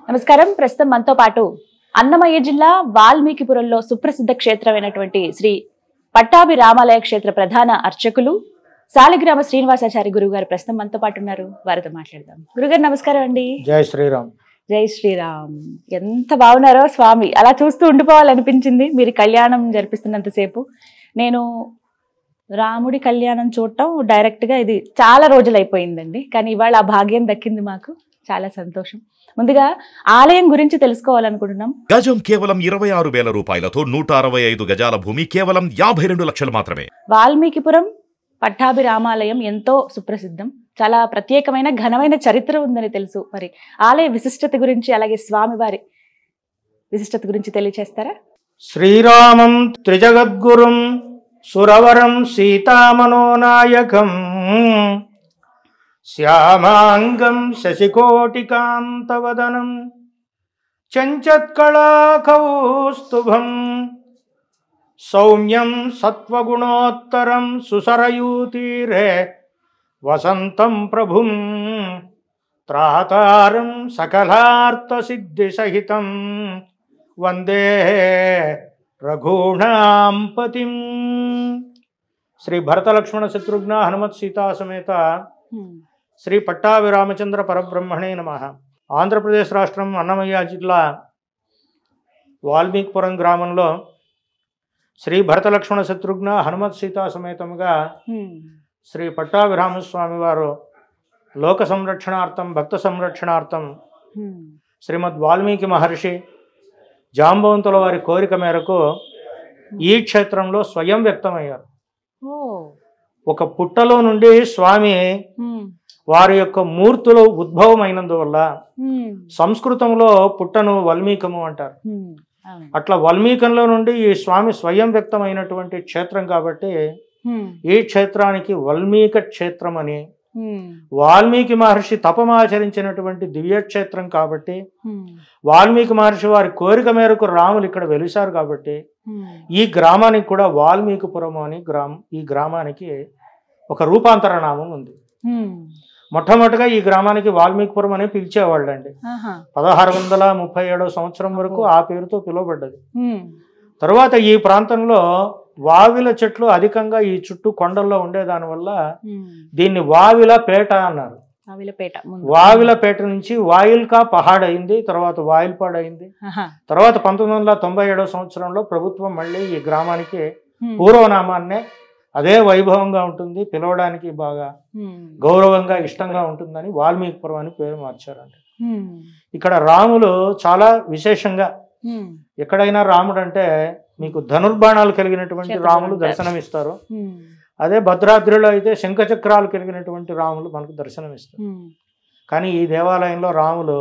నమస్కారం. ప్రస్తుతం మనతో పాటు అన్నమయ్య జిల్లా వాల్మీకిపురంలో సుప్రసిద్ధ క్షేత్రమైనటువంటి శ్రీ పట్టాభి రామాలయ క్షేత్ర ప్రధాన అర్చకులు సాలిగ్రామ శ్రీనివాసాచారి గురువు గారు ప్రస్తుతం మనతో పాటు ఉన్నారు. వారితో మాట్లాడదాం. గురుగారు నమస్కారం అండి. జై శ్రీరామ్. జై శ్రీరామ్. ఎంత బాగున్నారో స్వామి, అలా చూస్తూ ఉండిపోవాలనిపించింది. మీరు కళ్యాణం జరిపిస్తున్నంతసేపు నేను రాముడి కళ్యాణం చూడటం డైరెక్ట్ గా ఇది చాలా రోజులు అయిపోయిందండి. కానీ ఇవాళ ఆ భాగ్యం దక్కింది మాకు. చాలా సంతోషం. ముందుగా ఆలయం గురించి తెలుసుకోవాలనుకుంటున్నాం. గజం కేవలం 26,000 రూపాయలతో 165 గజాల భూమి కేవలం 52 లక్షలు మాత్రమే. వాల్మీకిపురం పట్టాభి రామాలయం ఎంతో సుప్రసిద్ధం. చాలా ప్రత్యేకమైన ఘనమైన చరిత్ర ఉందని తెలుసు. మరి ఆలయ విశిష్టత గురించి, అలాగే స్వామివారి విశిష్టత గురించి తెలియచేస్తారా? శ్రీరామం త్రిజగద్గురుం సురవరం సీతామనోనాయకం శ్యామాంగం శశికోటికాంతవదనం చంచత్కళాకౌస్తుభం సౌమ్యం సత్వగుణోత్తరం సుసరయూతీరే వసంతం ప్రభుం త్రాతారం సకలార్థసిద్ధిసహితం వందే రఘూణాం పతిం. శ్రీ భరత లక్ష్మణ శత్రుఘ్న హనుమత్ సీతా సమేత శ్రీ పట్టాభి రామచంద్ర పరబ్రహ్మణే నమః. ఆంధ్రప్రదేశ్ రాష్ట్రం అన్నమయ్య జిల్లా వాల్మీకిపురం గ్రామంలో శ్రీ భరత లక్ష్మణ శత్రుఘ్న హనుమత్ సీతా సమేతముగా శ్రీ పట్టాభి రామస్వామి వారు లోక సంరక్షణార్థం, భక్త సంరక్షణార్థం శ్రీమద్ వాల్మీకి మహర్షి జాంబవంతుల వారి కోరిక మేరకు ఈ క్షేత్రంలో స్వయం వ్యక్తమయ్యారు. ఒక పుట్టలో నుండి స్వామి వారి యొక్క మూర్తులు ఉద్భవమైనందువల్ల సంస్కృతంలో పుట్టను వల్మీకము అంటారు. అట్లా వల్మీకంలో నుండి ఈ స్వామి స్వయం వ్యక్తమైనటువంటి క్షేత్రం కాబట్టి ఈ క్షేత్రానికి వల్మీక క్షేత్రం అని, వాల్మీకి మహర్షి తపమాచరించినటువంటి దివ్యక్షేత్రం కాబట్టి, వాల్మీకి మహర్షి వారి కోరిక మేరకు రాములు ఇక్కడ వెలిశారు కాబట్టి ఈ గ్రామానికి కూడా వాల్మీకిపురం అని ఈ గ్రామానికి ఒక రూపాంతర నామం ఉంది. మొట్టమొదటిగా ఈ గ్రామానికి వాల్మీకిపురం అని పిలిచేవాళ్ళండి. 1637 సంవత్సరం వరకు ఆ పేరుతో పిలువబడ్డది. తరువాత ఈ ప్రాంతంలో వావిల చెట్లు అధికంగా ఈ చుట్టూ కొండల్లో ఉండేదాని వల్ల దీన్ని వావిల పేట అన్నారు. వావిల పేట నుంచి వాయిల్కా పహాడ్ అయింది, తర్వాత వాయిల్పాడ్ అయింది. తర్వాత 1997 సంవత్సరంలో ప్రభుత్వం మళ్ళీ ఈ గ్రామానికి పూర్వనామాన్నే అదే వైభవంగా ఉంటుంది, పిలవడానికి బాగా గౌరవంగా ఇష్టంగా ఉంటుందని వాల్మీకిపురం అని పేరు మార్చారంట. ఇక్కడ రాములు చాలా విశేషంగా, ఎక్కడైనా రాముడు అంటే మీకు ధనుర్బాణాలు కలిగినటువంటి రాములు దర్శనమిస్తారు. అదే భద్రాద్రిలో అయితే శంఖచక్రాలు కలిగినటువంటి రాములు మనకు దర్శనమిస్తారు. కానీ ఈ దేవాలయంలో రాములు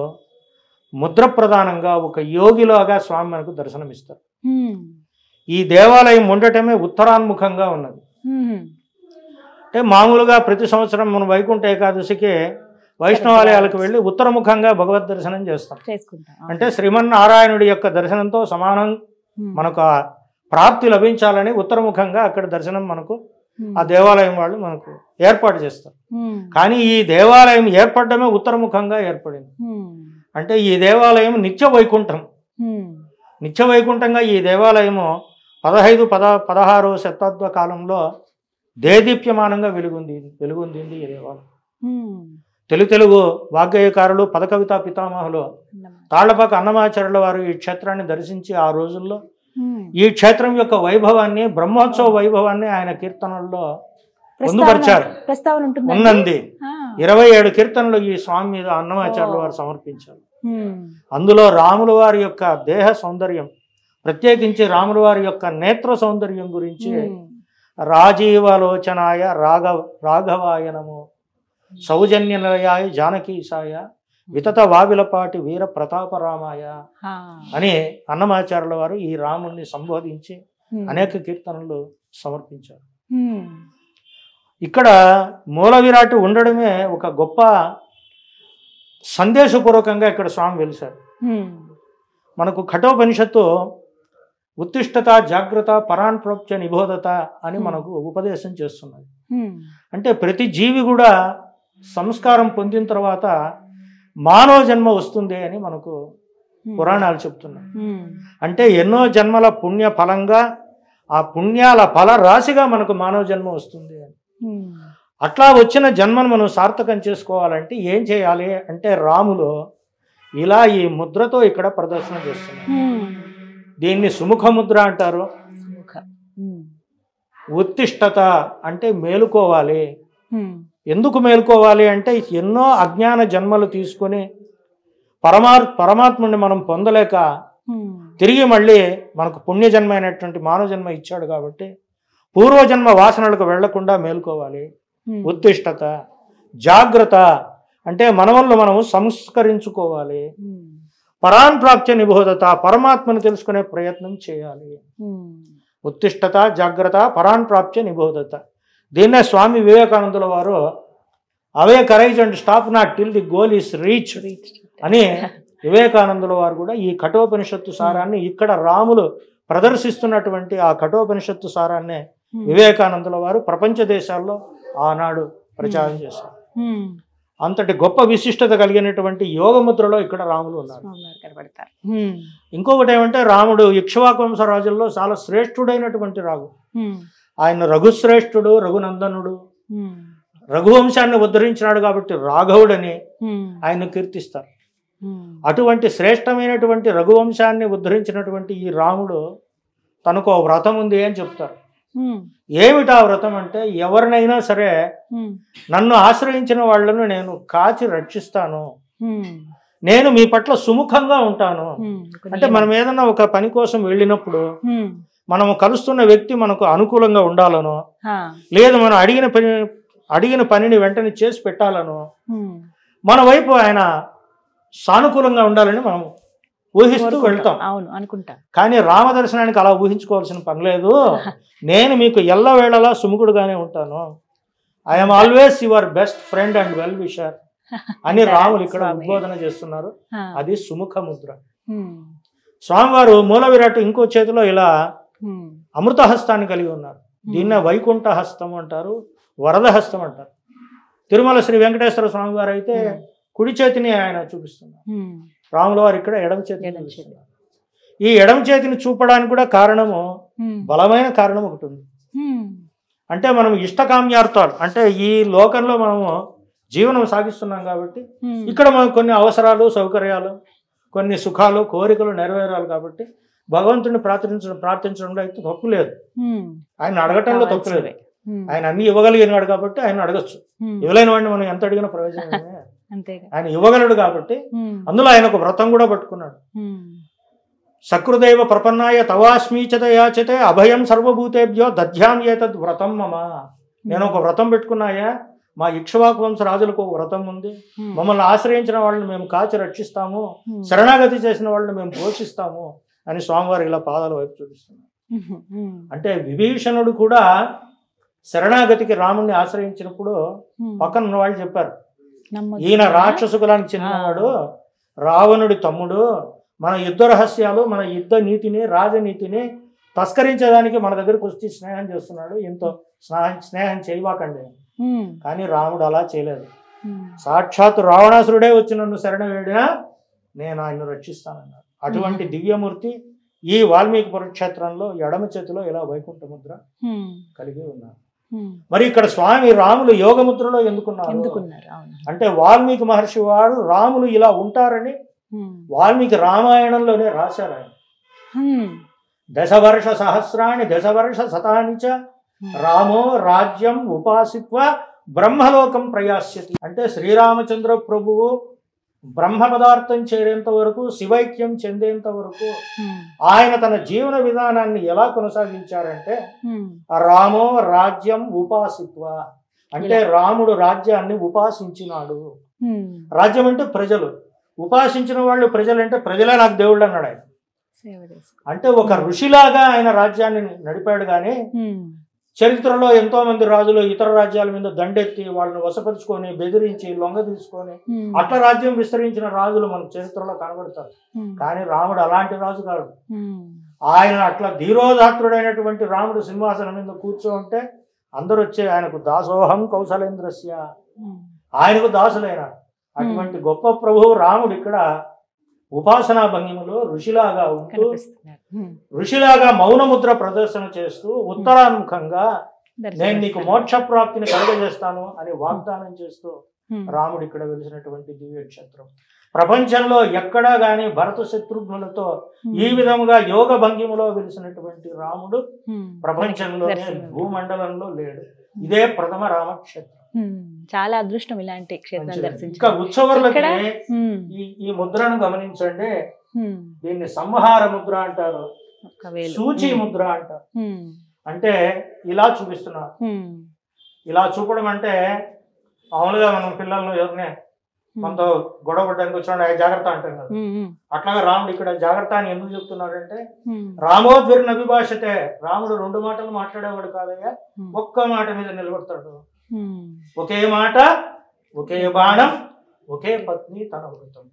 ముద్ర ప్రధానంగా ఒక యోగిలాగా స్వామి మనకు దర్శనమిస్తారు. ఈ దేవాలయం ఉండటమే ఉత్తరాన్ముఖంగా ఉన్నది. అంటే మామూలుగా ప్రతి సంవత్సరం మనం వైకుంఠ ఏకాదశికి వైష్ణవాలయాలకు వెళ్ళి ఉత్తరముఖంగా భగవద్ దర్శనం చేస్తాం. అంటే శ్రీమన్నారాయణుడి యొక్క దర్శనంతో సమానం మనకు ఆ ప్రాప్తి లభించాలని ఉత్తరముఖంగా అక్కడ దర్శనం మనకు ఆ దేవాలయం వాళ్ళు మనకు ఏర్పాటు చేస్తారు. కానీ ఈ దేవాలయం ఏర్పడమే ఉత్తరముఖంగా ఏర్పడింది. అంటే ఈ దేవాలయం నిత్య వైకుంఠం. నిత్య వైకుంఠంగా ఈ దేవాలయము 15-16వ శతాబ్ద కాలంలో దేదీప్యమానంగా వెలుగొందింది ఈ దేవాలయం. తెలుగు వాగ్గేయకారులు, పదకవితా పితామహులు తాళ్లపాక అన్నమాచార్యుల వారు ఈ క్షేత్రాన్ని దర్శించి ఆ రోజుల్లో ఈ క్షేత్రం యొక్క వైభవాన్ని, బ్రహ్మోత్సవ వైభవాన్ని ఆయన కీర్తనల్లో పొందుపరిచారు. ఉన్నంది 27 కీర్తనలు ఈ స్వామి మీద అన్నమాచార్యుల వారు సమర్పించారు. అందులో రాముల వారి యొక్క దేహ సౌందర్యం, ప్రత్యేకించి రాముల వారి యొక్క నేత్ర సౌందర్యం గురించి రాజీవలోచనాయ రాఘవాయ నమో సౌజన్య నిలయాయ జానకీసాయ వితత వావిలపాటి వీర ప్రతాపరామాయ అని అన్నమాచార్యుల వారు ఈ రాముణ్ణి సంబోధించి అనేక కీర్తనలు సమర్పించారు. ఇక్కడ మూల విరాట్ ఉండడమే ఒక గొప్ప సందేశపూర్వకంగా ఇక్కడ స్వామి వెలిశారు. మనకు కఠోపనిషత్తు ఉత్తిష్టత జాగ్రత్త పరాన్ ప్రోప్చ నిబోధత అని మనకు ఉపదేశం చేస్తున్నది. అంటే ప్రతి జీవి కూడా సంస్కారం పొందిన తర్వాత మానవ జన్మ వస్తుంది అని మనకు పురాణాలు చెప్తున్నాయి. అంటే ఎన్నో జన్మల పుణ్య ఫలంగా ఆ పుణ్యాల ఫల రాశిగా మనకు మానవ జన్మ వస్తుంది అని. అట్లా వచ్చిన జన్మను మనం సార్థకం చేసుకోవాలంటే ఏం చేయాలి అంటే రాములు ఇలా ఈ ముద్రతో ఇక్కడ ప్రదర్శన చేస్తున్నారు. దీన్ని సుముఖ ముద్ర అంటారు. ఉత్తిష్టత అంటే మేలుకోవాలి. ఎందుకు మేలుకోవాలి అంటే ఎన్నో అజ్ఞాన జన్మలు తీసుకొని పరమాత్ముడిని మనం పొందలేక తిరిగి మళ్ళీ మనకు పుణ్యజన్మ అయినటువంటి మానవ జన్మ ఇచ్చాడు కాబట్టి పూర్వజన్మ వాసనలకు వెళ్లకుండా మేలుకోవాలి. ఉత్తిష్టత, జాగ్రత్త అంటే మనవల్లో మనము సంస్కరించుకోవాలి. పరాన్ ప్రాప్త్య నిబోధత పరమాత్మను తెలుసుకునే ప్రయత్నం చేయాలి. ఉత్తిష్టత, జాగ్రత్త, పరాన్ ప్రాప్త్య నిబోధత. దీన్నే స్వామి వివేకానందుల వారు awake courage and stop not till the goal is reach అని వివేకానందుల వారు కూడా ఈ కఠోపనిషత్తు సారాన్ని ఇక్కడ రాములు ప్రదర్శిస్తున్నటువంటి ఆ కఠోపనిషత్తు సారాన్నే వివేకానందుల వారు ప్రపంచ దేశాల్లో ఆనాడు ప్రచారం చేశారు. అంతటి గొప్ప విశిష్టత కలిగినటువంటి యోగముద్రలో ఇక్కడ రాములు ఉన్నారు. ఇంకొకటి ఏమంటే రాముడు ఇక్ష్వాకు వంశ రాజుల్లో చాలా శ్రేష్ఠుడైనటువంటి రాజు. ఆయన రఘుశ్రేష్ఠుడు, రఘునందనుడు, రఘువంశాన్ని ఉద్ధరించినాడు కాబట్టి రాఘవుడని ఆయన కీర్తిస్తారు. అటువంటి శ్రేష్టమైనటువంటి రఘువంశాన్ని ఉద్ధరించినటువంటి ఈ రాముడు తనకు ఒక వ్రతం ఉంది అని చెప్తారు. ఏమిటా వ్రతం అంటే ఎవరినైనా సరే నన్ను ఆశ్రయించిన వాళ్ళను నేను కాచి రక్షిస్తాను, నేను మీ పట్ల సుముఖంగా ఉంటాను. అంటే మనం ఏదన్నా ఒక పని కోసం వెళ్ళినప్పుడు మనము కలుస్తున్న వ్యక్తి మనకు అనుకూలంగా ఉండాలనో లేదు మనం అడిగిన పనిని వెంటనే చేసి పెట్టాలనో మన వైపు ఆయన సానుకూలంగా ఉండాలని మనం ఊహిస్తూ వెళ్తాం. కానీ రామదర్శనానికి అలా ఊహించుకోవాల్సిన పని లేదు. నేను మీకు ఎల్లవేళలా సుముఖుడుగానే ఉంటాను. I'm always your best friend and well wisher అని రాములు ఇక్కడ ఉద్బోధన చేస్తున్నారు. అది సుముఖ ముద్ర. స్వామివారు మూల విరాట్ ఇంకో చేతిలో ఇలా అమృత హస్తాన్ని కలిగి ఉన్నారు. దీన్నే వైకుంఠ హస్తం అంటారు, వరద హస్తం అంటారు. తిరుమల శ్రీ వెంకటేశ్వర స్వామి వారు అయితే కుడి చేతిని ఆయన చూపిస్తున్నారు. రాముల వారు ఇక్కడ ఎడమ చేతిని చూపిస్తున్నారు. ఈ ఎడమ చేతిని చూపడానికి కూడా కారణము, బలమైన కారణం ఒకటి ఉంది. అంటే మనం ఇష్టకామ్యార్థాలు అంటే ఈ లోకంలో మనము జీవనం సాగిస్తున్నాం కాబట్టి ఇక్కడ మనకు కొన్ని అవసరాలు, సౌకర్యాలు, కొన్ని సుఖాలు, కోరికలు నెరవేరాలి కాబట్టి భగవంతుడిని ప్రార్థించడంలో అయితే తప్పు లేదు. ఆయన అడగటంలో తప్పు లేదు. ఆయన అన్ని ఇవ్వగలిగినాడు కాబట్టి ఆయన అడగచ్చు. ఇవ్వలేని వాడిని మనం ఎంత అడిగిన ప్రయోజనమే. ఆయన ఇవ్వగలడు కాబట్టి అందులో ఆయన ఒక వ్రతం కూడా పట్టుకున్నాడు. సకృదైవ ప్రపన్నాయ తవాస్మీచత యాచతే అభయం సర్వభూతేభ్యో దధ్యాం ఏతద్ వ్రతం మమ. నేను ఒక వ్రతం పెట్టుకున్నాయా, మా ఇక్ష్వాకు వంశ రాజులకు ఒక వ్రతం ఉంది. మమ్మల్ని ఆశ్రయించిన వాళ్ళని మేము కాచి రక్షిస్తాము, శరణాగతి చేసిన వాళ్ళని మేము పోషిస్తాము అని స్వామివారు ఇలా పాదాల వైపు చూపిస్తున్నారు. అంటే విభీషణుడు కూడా శరణాగతికి రాముడిని ఆశ్రయించినప్పుడు పక్కన ఉన్న వాళ్ళు చెప్పారు, ఈయన రాక్షసు కులానికి చెందినవాడు, రావణుడి తమ్ముడు, మన యుద్ధ రహస్యాలు, మన యుద్ధ నీతిని, రాజనీతిని తస్కరించేదానికి మన దగ్గరకు వచ్చి స్నేహం చేస్తున్నాడు, ఎంతో స్నేహం చేయవాకండి. కానీ రాముడు అలా చేయలేదు. సాక్షాత్ రావణాసురుడే వచ్చి నన్ను శరణ వేడినా నేను ఆయన్ను రక్షిస్తానన్నాడు. అటువంటి దివ్యమూర్తి ఈ వాల్మీకి పురక్షేత్రంలో ఎడమ చేతిలో ఇలా వైకుంఠ ముద్ర కలిగి ఉన్నారు. మరి ఇక్కడ స్వామి రాములు యోగముద్రలో ఎందుకున్నారు అంటే వాల్మీకి మహర్షి వాడు రాములు ఇలా ఉంటారని వాల్మీకి రామాయణంలోనే రాశారు. ఆయన దశవర్ష సహస్రాణి దశవర్ష శతాని చ రామో రాజ్యం ఉపాసిత్వ బ్రహ్మలోకం ప్రయాస్యతి. అంటే శ్రీరామచంద్ర ప్రభువు బ్రహ్మ పదార్థం చేరేంత వరకు, శివైక్యం చెందేంత వరకు ఆయన తన జీవన విధానాన్ని ఎలా కొనసాగించారంటే రామో రాజ్యం ఉపాసిత్వ అంటే రాముడు రాజ్యాన్ని ఉపాసించినాడు. రాజ్యం అంటే ప్రజలు, ఉపాసించిన వాళ్ళు ప్రజలు అంటే ప్రజలే నాకు దేవుళ్ళు అన్నాడు ఆయన. అంటే ఒక ఋషిలాగా ఆయన రాజ్యాన్ని నడిపాడు. కానీ చరిత్రలో ఎంతో మంది రాజులు ఇతర రాజ్యాల మీద దండెత్తి వాళ్ళని వశపరుచుకొని, బెదిరించి, లొంగ తీసుకొని అట్లా రాజ్యం విస్తరించిన రాజులు మనకు చరిత్రలో కనబడతారు. కానీ రాముడు అలాంటి రాజు కాదు. ఆయన అట్లా ధీరోదాత్రుడైనటువంటి రాముడు సింహాసనం మీద కూర్చోంటే అందరూ వచ్చే ఆయనకు దాసోహం కౌశలేంద్రస్య, ఆయనకు దాసులైన అటువంటి గొప్ప ప్రభువు రాముడు ఇక్కడ ఉపాసనా భంగిమలో ఋషిలాగా ఉంటూ ఋషిలాగా మౌనముద్ర ప్రదర్శన చేస్తూ ఉత్తరాన్ముఖంగా నేను నీకు మోక్ష ప్రాప్తిని కలుగజేస్తాను అని వాగ్దానం చేస్తూ రాముడు ఇక్కడ వెలిసినటువంటి దివ్య క్షేత్రం. ప్రపంచంలో ఎక్కడా గాని భరత శత్రుఘ్నులతో ఈ విధముగా యోగ భంగిమలో వెలిసినటువంటి రాముడు ప్రపంచంలోనే భూమండలంలో లేడు. ఇదే ప్రథమ రామక్షేత్రం. చాలా అదృష్టం ఇలాంటి క్షేత్రం దర్శించడం. ఇంకా ఉత్సవర్లకి ఈ ముద్రను గమనించండి. దీన్ని సంహార ముద్ర అంటారు, సూచి ముద్ర అంటారు. అంటే ఇలా చూపిస్తున్నారు. ఇలా చూపడం అంటే మామూలుగా మనం పిల్లలను ఎవరినే మనతో గొడవ పడ్డానికి వచ్చాడు జాగ్రత్త అంటాం కదా, అట్లాగా రాముడు ఇక్కడ జాగ్రత్త అని ఎందుకు చెప్తున్నాడంటే రామోద్విర్ నభిభాషతే, రాముడు రెండు మాటలు మాట్లాడేవాడు కాదయ్యా, ఒక్క మాట మీద నిలబడతాడు. ఒకే మాట, ఒకే బాణం, ఒకే పత్ని తన వృతం.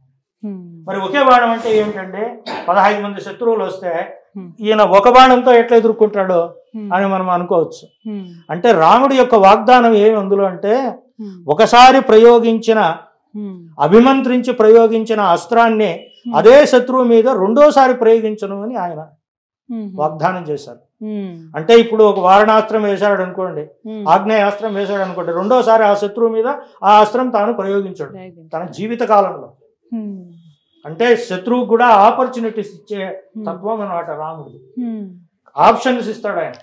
మరి ఒకే బాణం అంటే ఏమిటంటే 15 మంది శత్రువులు వస్తే ఈయన ఒక బాణంతో ఎట్లా ఎదుర్కొంటాడో అని మనం అనుకోవచ్చు. అంటే రాముడి యొక్క వాగ్దానం ఏమి అందులో అంటే ఒకసారి ప్రయోగించిన అభిమంత్రించి ప్రయోగించిన అస్త్రాన్ని అదే శత్రువు మీద రెండోసారి ప్రయోగించను అని ఆయన వాగ్దానం చేశారు. అంటే ఇప్పుడు ఒక వారణాస్త్రం వేశాడు అనుకోండి, ఆగ్నేయాస్త్రం వేశాడు అనుకోండి, రెండోసారి ఆ శత్రువు మీద ఆ అస్త్రం తాను ప్రయోగించాడు తన జీవిత కాలంలో. అంటే శత్రువుకు కూడా ఆపర్చునిటీస్ ఇచ్చే తత్వం అన్నమాట రాముడు. ఆప్షన్స్ ఇస్తాడు ఆయన.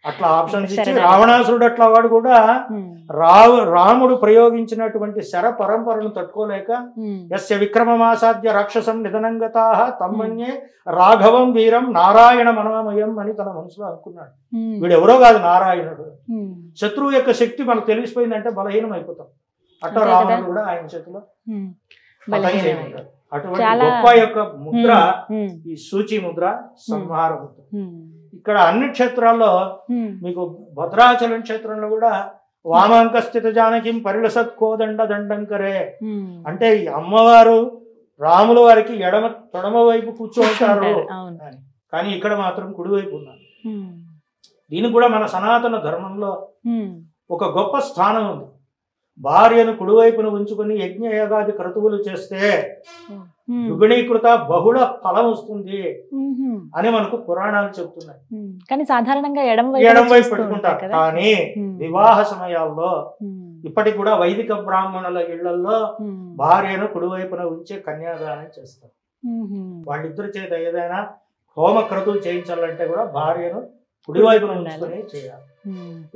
అట్లా ఆప్షన్స్ ఇచ్చి రావణాసురుడు అట్లా వాడు కూడా రాముడు ప్రయోగించినటువంటి శర పరంపరను తట్టుకోలేక యస్య విక్రమమాసాద్య రాక్షసం నిధనంగతా తమ్మన్యే రాఘవం వీరం నారాయణ మనోమయం అని తన మనసులో అనుకున్నాడు. వీడెవరో కాదు, నారాయణుడు. శత్రువు యొక్క శక్తి మనకు తెలిసిపోయిందంటే బలహీనం అయిపోతాం. అట్లా రావణుడు కూడా ఆయన చేతిలో అటువంటి గొప్ప యొక్క ముద్ర ఈ సూచి ముద్ర, సంహార ముద్ర. ఇక్కడ అన్ని క్షేత్రాల్లో మీకు భద్రాచలం క్షేత్రంలో కూడా వామాంక స్థిత జానకిం పరిలసత్ కోదండ దండంకరే అంటే అమ్మవారు రాముల వారికి తొడమ వైపు కూర్చోంటారు, కానీ ఇక్కడ మాత్రం కుడివైపు ఉన్నారు. దీనికి కూడా మన సనాతన ధర్మంలో ఒక గొప్ప స్థానం ఉంది. భార్యను కుడివైపును ఉంచుకుని యజ్ఞయాగాది క్రతువులు చేస్తే ద్విగుణీకృత బహుళ ఫలం వస్తుంది అని మనకు పురాణాలు చెప్తున్నాయి. కానీ సాధారణంగా ఎడమ వైపు పెట్టుకుంటారు. కానీ వివాహ సమయాల్లో ఇప్పటికి కూడా వైదిక బ్రాహ్మణుల ఇళ్లలో భార్యను కుడివైపున ఉంచే కన్యాదానం చేస్తారు. వాళ్ళిద్దరి చేత ఏదైనా హోమ క్రతువు చేయించాలంటే కూడా భార్యను కుడివైపున ఉంచుకొని చేయాలి.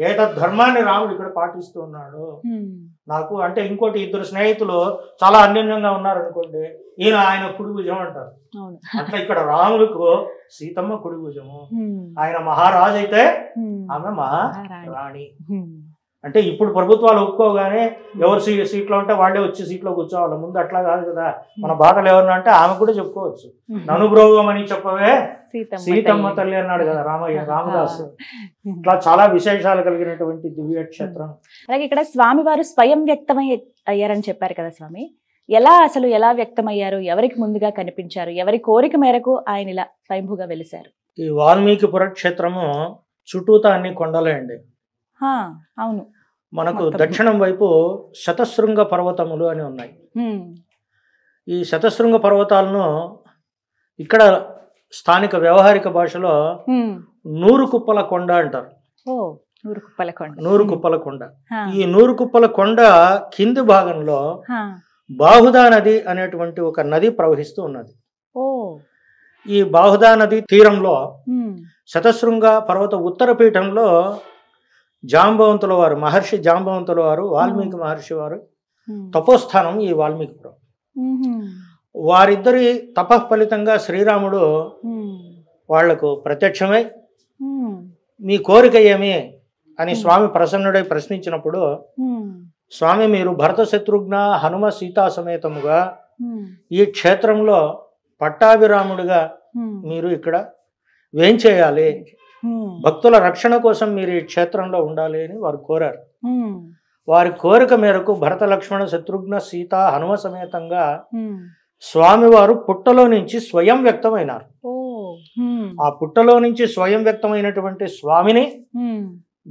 ఏతద్ ధర్మాన్ని రాముడు ఇక్కడ పాటిస్తూ ఉన్నాడు. నాకు అంటే ఇంకోటి, ఇద్దరు స్నేహితులు చాలా అన్యోన్యంగా ఉన్నారనుకోండి, ఈయన ఆయన కుడి భుజం అంటారు. అట్లా ఇక్కడ రాములకు సీతమ్మ కుడి భుజము, ఆయన మహారాజు అయితే ఆమె మహారాణి. అంటే ఇప్పుడు ప్రభుత్వాలు ఒప్పుకోగానే ఎవరు సీట్లో ఉంటే వాళ్ళే వచ్చి సీట్లో కూర్చోవాలి. ముందు అట్లా కాదు కదా. మన బాటలు ఎవరన్నా అంటే ఆమె కూడా చెప్పుకోవచ్చు. నను బ్రోగమని చెప్పవే సీతమ్మ తల్లి అన్నాడు కదా రామదాసు. ఇట్లా చాలా విశేషాలు కలిగినటువంటి దివ్య క్షేత్రం. అలాగే ఇక్కడ స్వామివారు స్వయం వ్యక్తమై అయ్యారని చెప్పారు కదా స్వామి, ఎలా వ్యక్తమయ్యారు, ఎవరికి ముందుగా కనిపించారు, ఎవరి కోరిక మేరకు ఆయన ఇలా స్వయంభూగా వెలిశారు? ఈ వాల్మీకిపుర క్షేత్రము చుట్టూతా అన్ని కొండలే అండి. అవును, మనకు దక్షిణం వైపు శతశృంగ పర్వతములు అని ఉన్నాయి. ఈ శతశృంగ పర్వతాలను ఇక్కడ స్థానిక వ్యవహారిక భాషలో నూరు కుప్పల కొండ అంటారు. నూరు కుప్పల కొండ. ఈ నూరు కుప్పల కొండ కింది భాగంలో బాహుదా నది అనేటువంటి ఒక నది ప్రవహిస్తూ ఉన్నది. ఈ బాహుదా నది తీరంలో శతశృంగ పర్వత ఉత్తర పీఠంలో జాంబవంతుల వారు, మహర్షి జాంబవంతుల వారు, వాల్మీకి మహర్షి వారు తపోస్థానం ఈ వాల్మీకిపురం. వారిద్దరి తపఫలితంగా శ్రీరాముడు వాళ్లకు ప్రత్యక్షమై మీ కోరిక ఏమి అని స్వామి ప్రసన్నుడై ప్రశ్నించినప్పుడు, స్వామి మీరు భరత శత్రుఘ్న హనుమ సీతా సమేతముగా ఈ క్షేత్రంలో పట్టాభిరాముడిగా మీరు ఇక్కడ వేంచేయాలి, భక్తుల రక్షణ కోసం మీరు ఈ క్షేత్రంలో ఉండాలి అని వారు కోరారు. వారి కోరిక మేరకు భరత లక్ష్మణ శత్రుఘ్న సీత హనుమ సమేతంగా స్వామివారు పుట్టలో నుంచి స్వయం వ్యక్తమైనారు. ఆ పుట్టలో నుంచి స్వయం వ్యక్తమైనటువంటి స్వామిని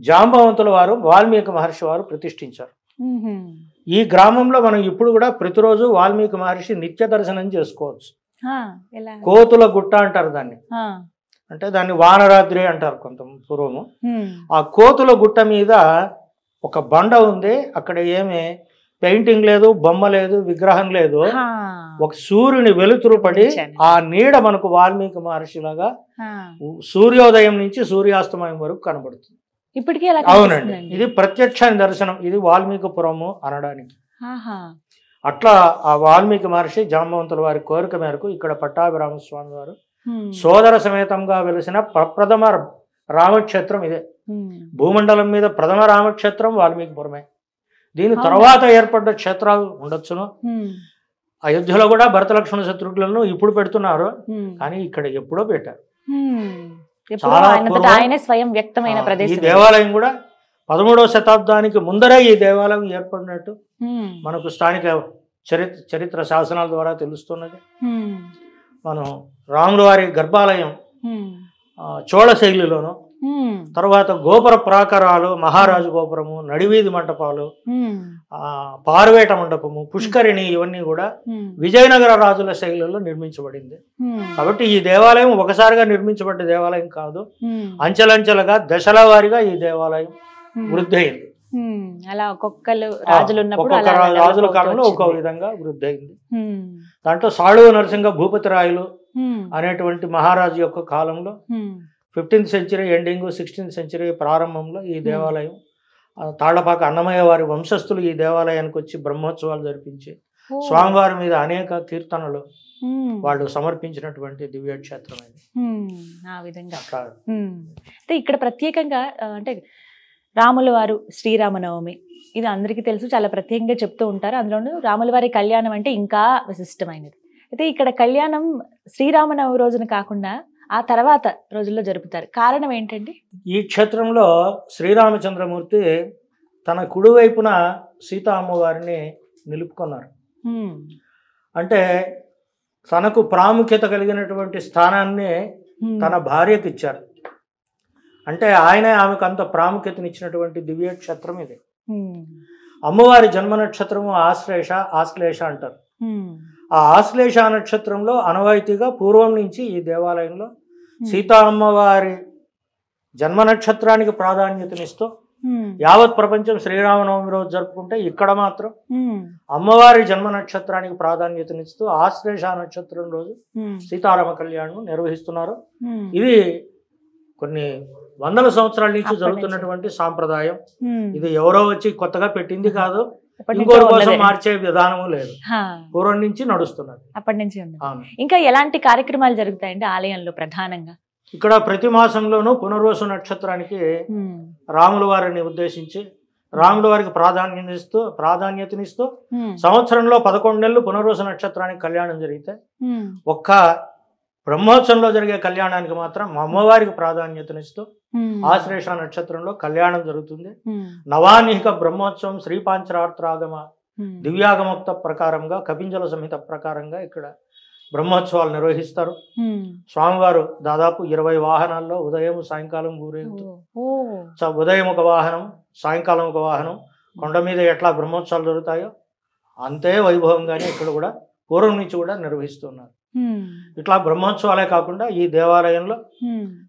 జాంబవంతుల వారు వాల్మీకి మహర్షి వారు ప్రతిష్ఠించారు. ఈ గ్రామంలో మనం ఇప్పుడు కూడా ప్రతిరోజు వాల్మీకి మహర్షి నిత్య దర్శనం చేసుకోవచ్చు. ఎలా? కోతుల గుట్ట అంటారు దాన్ని, అంటే దాన్ని వానరాద్రి అంటారు కొంత పూర్వము. ఆ కోతుల గుట్ట మీద ఒక బండ ఉంది, అక్కడ ఏమి పెయింటింగ్ లేదు, బొమ్మ లేదు, విగ్రహం లేదు. ఒక సూర్యుని వెలుతురు పడి ఆ నీడ మనకు వాల్మీకి మహర్షిలాగా సూర్యోదయం నుంచి సూర్యాస్తమయం వరకు కనబడుతుంది. ఇప్పటికీ అవునండి, ఇది ప్రత్యక్ష దర్శనం. ఇది వాల్మీకిపురము అనడానికి. అట్లా ఆ వాల్మీకి మహర్షి జాంబవంతుల వారి కోరిక మేరకు ఇక్కడ పట్టాభిరామస్వామి వారు సోదర సమేతంగా వెలిసిన ప్రప్రథమ రామక్షేత్రం ఇదే. భూమండలం మీద ప్రథమ రామక్షేత్రం వాల్మీకిపురమే. దీని తర్వాత ఏర్పడ్డ క్షేత్రాలు ఉండొచ్చును. అయోధ్యలో కూడా భరత లక్ష్మణ శత్రుఘ్నులను ఇప్పుడు పెడుతున్నారు, కానీ ఇక్కడ ఎప్పుడో పెట్టారు. చాలా స్వయం వ్యక్తమైన ప్రదేశం. ఈ దేవాలయం కూడా 13వ శతాబ్దానికి ముందరే ఈ దేవాలయం ఏర్పడినట్టు మనకు స్థానిక చరిత్ర శాసనాల ద్వారా తెలుస్తున్నది. మనం రాముల వారి గర్భాలయం చోళ శైలిలోను, తర్వాత గోపుర ప్రాకారాలు, మహారాజు గోపురము, నడివీధి మంటపాలు, పారువేట మండపము, పుష్కరిణి, ఇవన్నీ కూడా విజయనగర రాజుల శైలిలో నిర్మించబడింది. కాబట్టి ఈ దేవాలయం ఒకసారిగా నిర్మించబడ్డ దేవాలయం కాదు, అంచెలంచెలుగా దశల వారీగా ఈ దేవాలయం వృద్ధి అయింది. అలా ఒక్కొక్కరు రాజుల కాలంలో ఒక్కో విధంగా వృద్ధి అయింది. దాంట్లో సాళువ నరసింహ భూపతి రాయలు అనేటువంటి మహారాజు యొక్క కాలంలో 15th century ending, 16th century ప్రారంభంలో ఈ దేవాలయం, తాళ్లపాక అన్నమయ్య వారి వంశస్థులు ఈ దేవాలయానికి వచ్చి బ్రహ్మోత్సవాలు జరిపించి స్వామివారి మీద అనేక కీర్తనలు వాళ్ళు సమర్పించినటువంటి దివ్యక్షేత్రం ఇది. ఆ విధంగా అయితే ఇక్కడ ప్రత్యేకంగా అంటే రాముల వారు శ్రీరామనవమి ఇది అందరికీ తెలుసు, చాలా ప్రత్యేకంగా చెప్తూ ఉంటారు. అందులోనూ రాముల వారి కళ్యాణం అంటే ఇంకా విశిష్టమైనది. అయితే ఇక్కడ కళ్యాణం శ్రీరామనవమి రోజున కాకుండా ఆ తర్వాత రోజుల్లో జరుపుతారు. కారణం ఏంటండి? ఈ క్షేత్రంలో శ్రీరామచంద్రమూర్తి తన కుడివైపున సీతా అమ్మవారిని నిలుపుకున్నారు. అంటే తనకు ప్రాముఖ్యత కలిగినటువంటి స్థానాన్ని తన భార్యకు ఇచ్చారు. అంటే ఆయనే ఆమెకు అంత ప్రాముఖ్యతనిచ్చినటువంటి దివ్య క్షేత్రం ఇది. అమ్మవారి జన్మ నక్షత్రము ఆశ్లేష అంటారు. ఆ ఆశ్లేష నక్షత్రంలో అనవాయితీగా పూర్వం నుంచి ఈ దేవాలయంలో సీతా అమ్మవారి జన్మ నక్షత్రానికి ప్రాధాన్యతనిస్తూ యావత్ ప్రపంచం శ్రీరామనవమి రోజు జరుపుకుంటే ఇక్కడ మాత్రం అమ్మవారి జన్మ నక్షత్రానికి ప్రాధాన్యతనిస్తూ ఆశ్లేష నక్షత్రం రోజు సీతారామ కళ్యాణం నిర్వహిస్తున్నారు. ఇది కొన్ని వందల సంవత్సరాల నుంచి జరుగుతున్నటువంటి సాంప్రదాయం. ఇది ఎవరో వచ్చి కొత్తగా పెట్టింది కాదు, ఇంకోటి కోసం మార్చే విధానము లేదు, పూర్వం నుంచి నడుస్తున్నది. అప్పటి నుంచి ఇంకా ఎలాంటి కార్యక్రమాలు జరుగుతాయండి ఆలయంలో? ప్రధానంగా ఇక్కడ ప్రతి మాసంలోనూ పునర్వసు నక్షత్రానికి రాముల వారిని ఉద్దేశించి రాముల వారికి ప్రాధాన్యతనిస్తూ సంవత్సరంలో 11 నెలలు పునర్వసు నక్షత్రానికి కళ్యాణం జరిగితే ఒక్క బ్రహ్మోత్సవంలో జరిగే కళ్యాణానికి మాత్రం అమ్మవారికి ప్రాధాన్యతనిస్తూ ఆశ్లేష నక్షత్రంలో కళ్యాణం జరుగుతుంది. నవాన్నిక బ్రహ్మోత్సవం శ్రీపాంచరాత్రాగమ దివ్యాగమోక్త ప్రకారంగా కపింజల సంహిత ప్రకారంగా ఇక్కడ బ్రహ్మోత్సవాలు నిర్వహిస్తారు. స్వామివారు దాదాపు 20 వాహనాల్లో ఉదయం సాయంకాలం ఊరేగుతూ, ఉదయం ఒక వాహనం, సాయంకాలం ఒక వాహనం, కొండ మీద ఎట్లా బ్రహ్మోత్సవాలు జరుగుతాయో అంతే వైభవంగానే ఇక్కడ కూడా పూర్వం నుంచి కూడా నిర్వహిస్తున్నారు. ఇట్లా బ్రహ్మోత్సవాలే కాకుండా ఈ దేవాలయంలో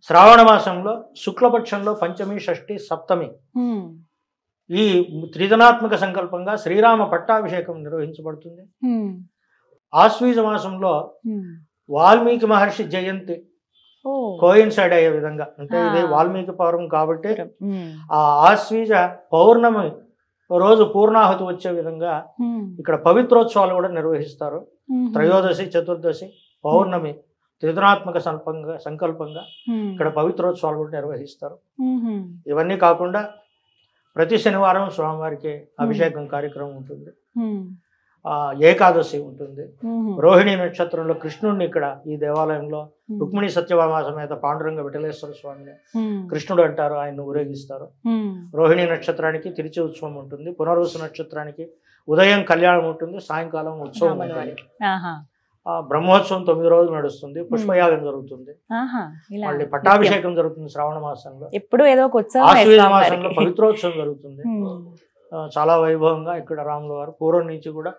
శ్రావణ మాసంలో శుక్లపక్షంలో పంచమి, షష్ఠి, సప్తమి ఈ త్రిదినాత్మక సంకల్పంగా శ్రీరామ పట్టాభిషేకం నిర్వహించబడుతుంది. ఆశ్వీజ మాసంలో వాల్మీకి మహర్షి జయంతి కోయిన్సైడ్ అయ్యే విధంగా, అంటే ఇది వాల్మీకి పౌర్ణమి కాబట్టి ఆ ఆశ్వీజ పౌర్ణమి రోజు పూర్ణాహుతి వచ్చే విధంగా ఇక్కడ పవిత్రోత్సవాలు కూడా నిర్వహిస్తారు. త్రయోదశి, చతుర్దశి, పౌర్ణమి త్రిదినాత్మక సంకల్పంగా ఇక్కడ పవిత్రోత్సవాలు కూడా నిర్వహిస్తారు. ఇవన్నీ కాకుండా ప్రతి శనివారం స్వామివారికి అభిషేకం కార్యక్రమం ఉంటుంది. ఏకాదశి ఉంటుంది. రోహిణి నక్షత్రంలో కృష్ణుడిని ఇక్కడ ఈ దేవాలయంలో రుక్మిణి సత్యభామ సమేత పాండురంగ విఠలేశ్వర స్వామిని కృష్ణుడు అంటారు, ఆయన్ని ఊరేగిస్తారు. రోహిణి నక్షత్రానికి తిరిచి ఉత్సవం ఉంటుంది. పునర్వసు నక్షత్రానికి ఉదయం కళ్యాణం ఉంటుంది, సాయంకాలం ఉత్సవం ఉంటుంది. బ్రహ్మోత్సవం 9 రోజులు నడుస్తుంది. పుష్పయాగం జరుగుతుంది. మళ్ళీ పట్టాభిషేకం జరుగుతుంది శ్రావణ మాసంలో. ఎప్పుడు ఏదో ఆశ్వీజ మాసంలో పవిత్రోత్సవం జరుగుతుంది. చాలా వైభవంగా ఇక్కడ రాముల వారు పూర్వం నుంచి కూడా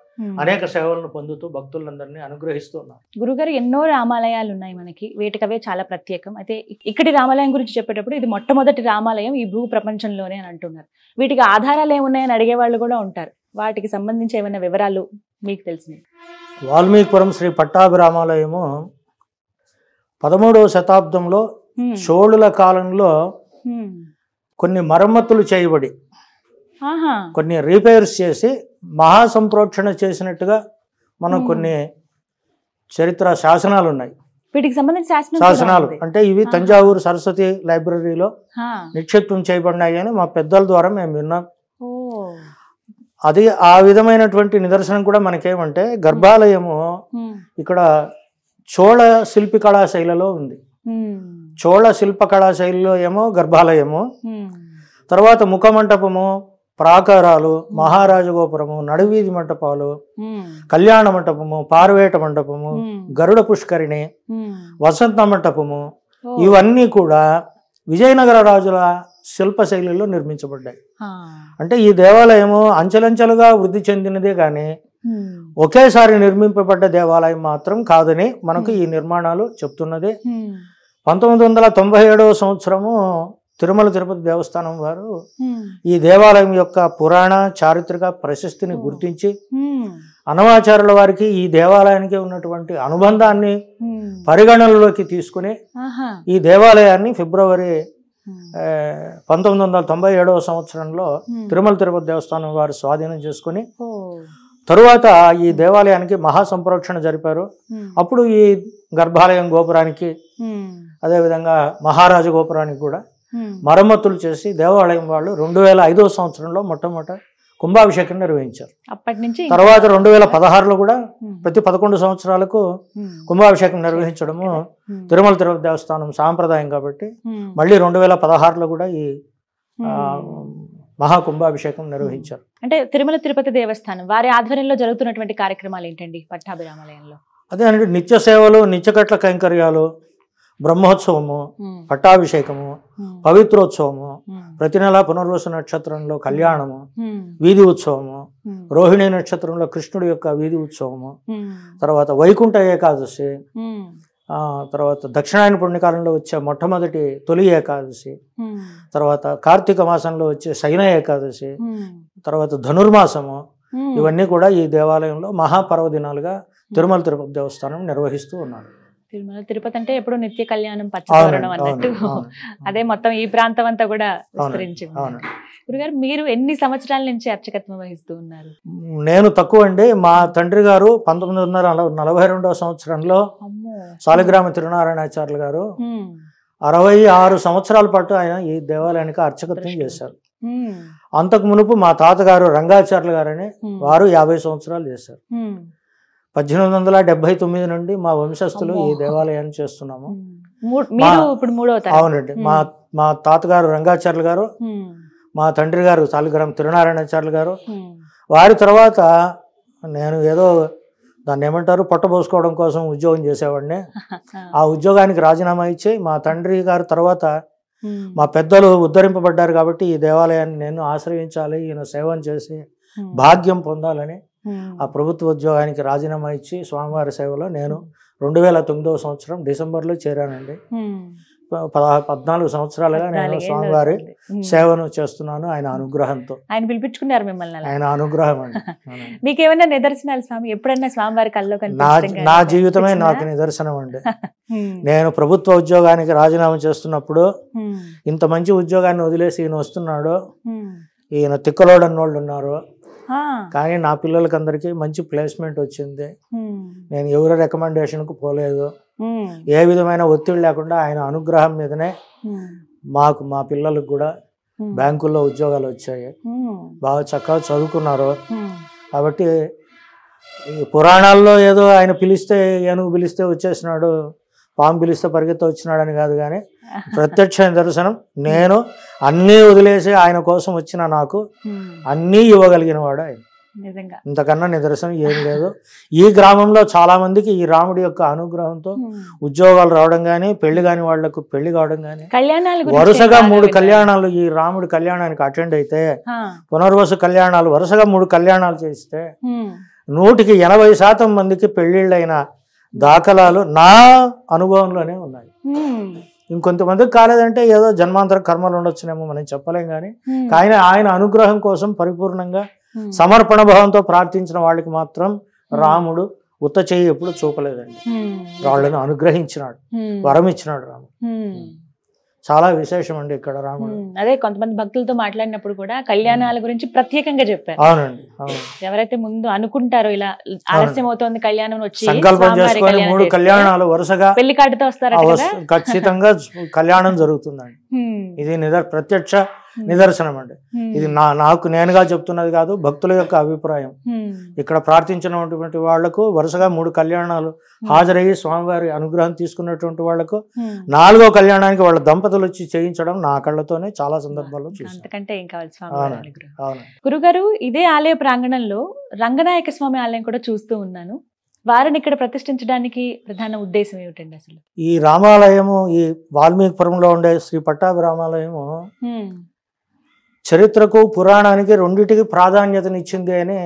అనేక సేవలను పొందుతూ భక్తులందరినీ అనుగ్రహిస్తూ ఉన్నారు. గురుగారు ఎన్నో రామాలయాలు ఉన్నాయి మనకి, వేటికవే చాలా ప్రత్యేకం. అయితే ఇక్కడి రామాలయం గురించి చెప్పేటప్పుడు ఇది మొట్టమొదటి రామాలయం ఈ భూ ప్రపంచంలోనే అని అంటున్నారు. వీటికి ఆధారాలు ఏమున్నాయని అడిగే వాళ్ళు కూడా ఉంటారు. వాటికి సంబంధించి ఏమైనా వివరాలు మీకు తెలిసినవి? వాల్మీకిపురం శ్రీ పట్టాభిరామాలయము 13వ శతాబ్దంలో చోళుల కాలంలో కొన్ని మరమ్మతులు చేయబడి కొన్ని రిపేర్స్ చేసి మహాసంప్రోక్షణ చేసినట్టుగా మనం కొన్ని చరిత్ర శాసనాలు ఉన్నాయి. వీటికి సంబంధించి శాసనాలు అంటే ఇవి తంజావూరు సరస్వతి లైబ్రరీలో నిక్షిప్తం చేయబడినాయి అని మా పెద్దల ద్వారా మేము విన్నాం. అది ఆ విధమైనటువంటి నిదర్శనం కూడా మనకేమంటే గర్భాలయము ఇక్కడ చోళ శిల్పి కళాశైలిలో ఉంది. చోళ శిల్ప కళాశైలిలో ఏమో గర్భాలయము, తర్వాత ముఖమంటపము, ప్రాకారాలు, మహారాజగోపురము, నడువీధి మంటపాలు, కళ్యాణ మంటపము, పార్వేట మంటపము, గరుడ పుష్కరిణి, వసంత మంటపము, ఇవన్నీ కూడా విజయనగర రాజుల శిల్పశైలిలో నిర్మించబడ్డాయి. అంటే ఈ దేవాలయము అంచెలంచెలుగా వృద్ధి చెందినదే కానీ ఒకేసారి నిర్మింపబడ్డ దేవాలయం మాత్రం కాదని మనకు ఈ నిర్మాణాలు చెప్తున్నది. 1997వ సంవత్సరము తిరుమల తిరుపతి దేవస్థానం వారు ఈ దేవాలయం యొక్క పురాణ చారిత్రక ప్రశస్తిని గుర్తించి అనవాచారుల వారికి ఈ దేవాలయానికి ఉన్నటువంటి అనుబంధాన్ని పరిగణనలోకి తీసుకుని ఈ దేవాలయాన్ని ఫిబ్రవరి 1997వ సంవత్సరంలో తిరుమల తిరుపతి దేవస్థానం వారు స్వాధీనం చేసుకుని తరువాత ఈ దేవాలయానికి మహాసంప్రోక్షణ జరిపారు. అప్పుడు ఈ గర్భాలయం గోపురానికి అదేవిధంగా మహారాజ గోపురానికి కూడా మరమ్మతులు చేసి దేవాలయం వాళ్ళు 2005వ సంవత్సరంలో మొట్టమొదట కుంభాభిషేకం నిర్వహించారు. అప్పటి నుంచి తర్వాత 2016లో కూడా ప్రతి 11 సంవత్సరాలకు కుంభాభిషేకం నిర్వహించడము తిరుమల తిరుపతి దేవస్థానం సాంప్రదాయం కాబట్టి మళ్ళీ 2016లో కూడా ఈ మహాకుంభాభిషేకం నిర్వహించారు. అంటే తిరుమల తిరుపతి దేవస్థానం వారి ఆధ్వర్యంలో జరుగుతున్నటువంటి కార్యక్రమాలు ఏంటండి పట్టాభిరామాలయంలో? అదే అంటే నిత్య సేవలు, నిత్యకట్ల కైంకర్యాలు, బ్రహ్మోత్సవము, పట్టాభిషేకము, పవిత్రోత్సవము, ప్రతి నెల పునర్వసు నక్షత్రంలో కళ్యాణము, వీధి ఉత్సవము, రోహిణి నక్షత్రంలో కృష్ణుడి యొక్క వీధి ఉత్సవము, తర్వాత వైకుంఠ ఏకాదశి, తర్వాత దక్షిణాయన పుణ్యకాలంలో వచ్చే మొట్టమొదటి తొలి ఏకాదశి, తర్వాత కార్తీక మాసంలో వచ్చే శయన ఏకాదశి, తర్వాత ధనుర్మాసము, ఇవన్నీ కూడా ఈ దేవాలయంలో మహాపర్వదినాలుగా తిరుమల తిరుపతి దేవస్థానం నిర్వహిస్తూ ఉన్నారు. తిరుమల తిరుపతి అంటే ఎప్పుడు నిత్య కళ్యాణం పచ్చదనం అన్నట్టు అదే మొత్తం ఈ ప్రాంతం అంతా కూడా విస్తరించి. గురుగారు మీరు ఎన్ని సంవత్సరాల నుంచి అర్చకత్వం వహిస్తూ ఉన్నారు? నేను తక్కువ అండి. మా తండ్రి గారు 1942వ సంవత్సరంలో సాలిగ్రామ తిరునారాయణాచార్యులు గారు 66 సంవత్సరాల పాటు ఆయన ఈ దేవాలయానికి అర్చకత్వం చేశారు. అంతకు మునుపు మా తాతగారు రంగాచార్యులు గారని వారు 50 సంవత్సరాలు చేశారు. 1879 నుండి మా వంశస్థులు ఈ దేవాలయాన్ని చేస్తున్నాము. అవునండి. మా తాతగారు రంగాచార్యులు గారు, మా తండ్రి గారు సాలిగ్రామ తిరునారాయణాచార్యులు గారు, వారి తర్వాత నేను ఏదో దాన్ని ఏమంటారు పొట్టబోసుకోవడం కోసం ఉద్యోగం చేసేవాడిని. ఆ ఉద్యోగానికి రాజీనామా ఇచ్చి మా తండ్రి గారు తర్వాత మా పెద్దలు ఉద్ధరింపబడ్డారు కాబట్టి ఈ దేవాలయాన్ని నేను ఆశ్రయించాలి, ఈయన సేవను చేసి భాగ్యం పొందాలని ఆ ప్రభుత్వ ఉద్యోగానికి రాజీనామా ఇచ్చి స్వామివారి సేవలో నేను 2009వ సంవత్సరం డిసెంబర్లో చేరానండి. 14 సంవత్సరాలుగా నేను స్వామివారి సేవను చేస్తున్నాను ఆయన అనుగ్రహంతో. ఆయన పిలిపించుకున్నారు మిమ్మల్ని? ఆయన అనుగ్రహం అండి. మీకేమైనా నిదర్శనాలు స్వామి ఎప్పుడైనా స్వామివారి కల్లో నా జీవితమే నాకు నిదర్శనం అండి. నేను ప్రభుత్వ ఉద్యోగానికి రాజీనామా చేస్తున్నప్పుడు ఇంత మంచి ఉద్యోగాన్ని వదిలేసి ఈయన వస్తున్నాడు, ఈయన తిక్కలోడన్నోళ్ళు ఉన్నారు, కానీ నా పిల్లలకి అందరికీ మంచి ప్లేస్మెంట్ వచ్చింది. నేను ఎవరి రికమెండేషన్కు పోలేదు. ఏ విధమైన ఒత్తిడి లేకుండా ఆయన అనుగ్రహం మీదనే మా పిల్లలకు కూడా బ్యాంకుల్లో ఉద్యోగాలు వచ్చాయి. బాగా చక్కగా చదువుకున్నారు. కాబట్టి ఈ పురాణాల్లో ఏదో ఆయన పిలిస్తే ఏనుగు పిలిస్తే వచ్చేసినాడు, పాము పిలిస్తే పరిగెత్త వచ్చినాడని కాదు, కానీ ప్రత్యక్ష దర్శనం నేను అన్నీ వదిలేసి ఆయన కోసం వచ్చిన నాకు అన్నీ ఇవ్వగలిగిన వాడు ఆయన. నిజంగా ఇంతకన్నా నిదర్శనం ఏం లేదు. ఈ గ్రామంలో చాలా మందికి ఈ రాముడి యొక్క అనుగ్రహంతో ఉద్యోగాలు రావడం కానీ, పెళ్లి కాని వాళ్లకు పెళ్లి కావడం కానీ, కళ్యాణాలు వరుసగా 3 కళ్యాణాలు ఈ రాముడి కళ్యాణానికి అటెండ్ అయితే, పునర్వసు కళ్యాణాలు వరుసగా 3 కళ్యాణాలు చేస్తే 100% మందికి పెళ్లిళ్ళైన దాఖలాలు నా అనుభవంలోనే ఉన్నాయి. ఇంకొంతమందికి కాలేదంటే ఏదో జన్మాంతర కర్మలు ఉండొచ్చునేమో మనం చెప్పలేం కానీ, ఆయన అనుగ్రహం కోసం పరిపూర్ణంగా సమర్పణ భావంతో ప్రార్థించిన వాళ్ళకి మాత్రం రాముడు ఉత్త చేయి ఎప్పుడు చూపలేదండి. వాళ్ళని అనుగ్రహించినాడు, వరం ఇచ్చినాడు రాముడు. చాలా విశేషం అండి ఇక్కడ రాముడు. అదే కొంతమంది భక్తులతో మాట్లాడినప్పుడు కూడా కళ్యాణాల గురించి ప్రత్యేకంగా చెప్పారు. అవునండి, అవును. ఎవరైతే ముందు అనుకుంటారో ఇలా ఆలస్యం అవుతుంది కళ్యాణం వచ్చి సంకల్పం చేసుకొని 3 కళ్యాణాలు వరుసగా పెళ్లి కార్డుతో వస్తారు, ఖచ్చితంగా కళ్యాణం జరుగుతుందండి. ఇది ప్రత్యక్ష నిదర్శనం అండి. ఇది నాకు నేనుగా చెప్తున్నది కాదు, భక్తుల యొక్క అభిప్రాయం. ఇక్కడ ప్రార్థించినటువంటి వాళ్లకు వరుసగా 3 కళ్యాణాలు హాజరయ్యి స్వామివారి అనుగ్రహం తీసుకున్నటువంటి వాళ్లకు 4వ కళ్యాణానికి వాళ్ళ దంపతులు వచ్చి చేయించడం నా కళ్ళతోనే చాలా సందర్భాల్లో చూసాను. అంతకంటే ఏం కావాలి స్వామి అనుగ్రహం. గురుగారు, ఇదే ఆలయ ప్రాంగణంలో రంగనాయక స్వామి ఆలయం కూడా చూస్తూ ఉన్నాను. వారిని ఇక్కడ ప్రతిష్ఠించడానికి ప్రధాన ఉద్దేశం ఏమిటండి అసలు? ఈ రామాలయము, ఈ వాల్మీకిపురంలో ఉండే శ్రీ పట్టాభిరామాలయము చరిత్రకు పురాణానికి రెండిటికి ప్రాధాన్యతనిచ్చింది అని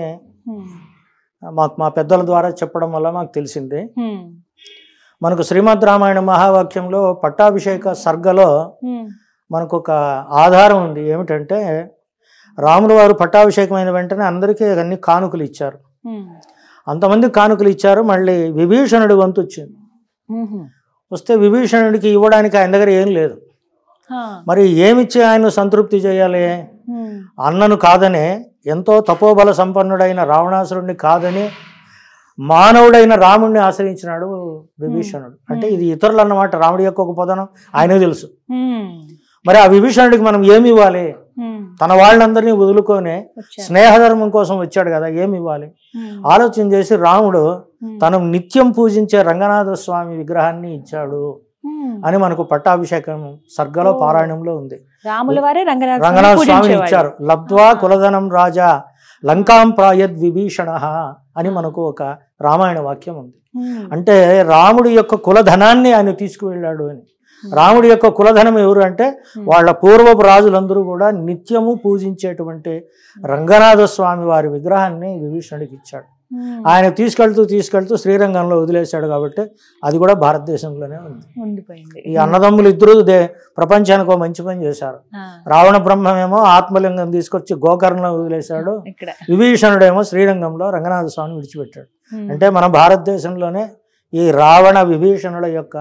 మాకు మా పెద్దల ద్వారా చెప్పడం వల్ల మాకు తెలిసింది. మనకు శ్రీమద్ రామాయణ మహావాక్యంలో పట్టాభిషేక సర్గలో మనకు ఒక ఆధారం ఉంది. ఏమిటంటే రాముల వారు పట్టాభిషేకమైన వెంటనే అందరికీ అన్ని కానుకలు ఇచ్చారు. అంతమంది కానుకలు ఇచ్చారు. మళ్ళీ విభీషణుడి వంతు వచ్చింది. వస్తే విభీషణుడికి ఇవ్వడానికి ఆయన దగ్గర ఏం లేదు. మరి ఏమిచ్చి ఆయన సంతృప్తి చేయాలి? అన్నను కాదనే, ఎంతో తపోబల సంపన్నుడైన రావణాసురుడిని కాదని మానవుడైన రాముడిని ఆశ్రయించినాడు విభీషణుడు. అంటే ఇది ఇతరులు అన్నమాట. రాముడి యొక్క ఒక పదనం ఆయనకు తెలుసు. మరి ఆ విభీషణుడికి మనం ఏమి ఇవ్వాలి? తన వాళ్ళందరినీ వదులుకొని స్నేహధర్మం కోసం వచ్చాడు కదా, ఏమి ఇవ్వాలి? ఆలోచన చేసి రాముడు తను నిత్యం పూజించే రంగనాథ స్వామి విగ్రహాన్ని ఇచ్చాడు అని మనకు పట్టాభిషేకం సర్గలో పారాయణంలో ఉంది. రంగనాథ స్వామిని ఇచ్చారు. లబ్ధ్వా కులధనం రాజా లంకాం ప్రాయద్ విభీషణ అని మనకు ఒక రామాయణ వాక్యం ఉంది. అంటే రాముడి యొక్క కులధనాన్ని ఆయన తీసుకువెళ్ళాడు అని. రాముడి యొక్క కులధనం ఎవరు అంటే వాళ్ళ పూర్వపు రాజులందరూ కూడా నిత్యము పూజించేటువంటి రంగనాథ స్వామి వారి విగ్రహాన్ని విభీషణుడికి ఇచ్చాడు. ఆయన తీసుకెళ్తూ శ్రీరంగంలో వదిలేశాడు. కాబట్టి అది కూడా భారతదేశంలోనే ఉంది. ఈ అన్నదమ్ములు ఇద్దరు ప్రపంచానికి మంచి పని చేశారు. రావణ బ్రహ్మమేమో ఆత్మలింగం తీసుకొచ్చి గోకర్ణంలో వదిలేశాడు, విభీషణుడేమో శ్రీరంగంలో రంగనాథ స్వామిని విడిచిపెట్టాడు. అంటే మన భారతదేశంలోనే ఈ రావణ విభీషణుల యొక్క